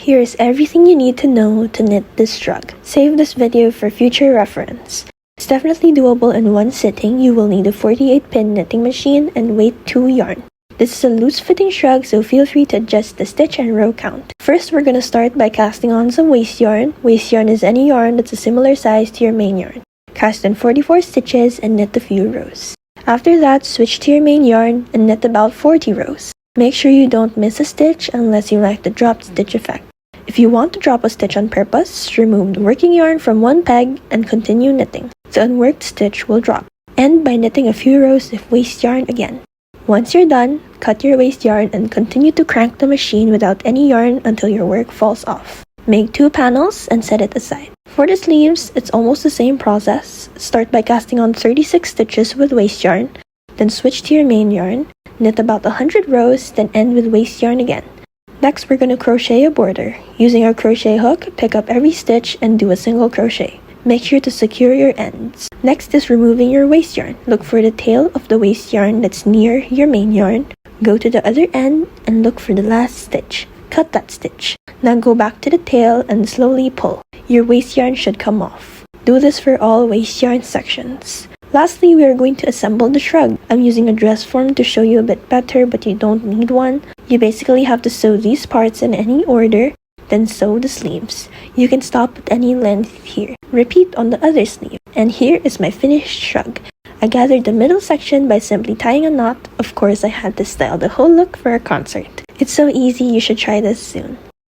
Here is everything you need to know to knit this shrug. Save this video for future reference. It's definitely doable in one sitting. You will need a 48-pin knitting machine and weight 2 yarn. This is a loose-fitting shrug, so feel free to adjust the stitch and row count. First, we're going to start by casting on some waste yarn. Waste yarn is any yarn that's a similar size to your main yarn. Cast in 44 stitches and knit a few rows. After that, switch to your main yarn and knit about 40 rows. Make sure you don't miss a stitch unless you like the dropped stitch effect. If you want to drop a stitch on purpose, remove the working yarn from one peg and continue knitting. The unworked stitch will drop. End by knitting a few rows of waste yarn again. Once you're done, cut your waste yarn and continue to crank the machine without any yarn until your work falls off. Make 2 panels and set it aside. For the sleeves, it's almost the same process. Start by casting on 36 stitches with waste yarn, then switch to your main yarn, knit about 100 rows, then end with waste yarn again. Next, we're going to crochet a border. Using our crochet hook, pick up every stitch and do a single crochet. Make sure to secure your ends. Next is removing your waste yarn. Look for the tail of the waste yarn that's near your main yarn. Go to the other end and look for the last stitch. Cut that stitch. Now go back to the tail and slowly pull. Your waste yarn should come off. Do this for all waste yarn sections. Lastly, we are going to assemble the shrug. I'm using a dress form to show you a bit better, but you don't need one. You basically have to sew these parts in any order, then sew the sleeves. You can stop at any length here. Repeat on the other sleeve. And here is my finished shrug. I gathered the middle section by simply tying a knot. Of course, I had to style the whole look for a concert. It's so easy, you should try this soon.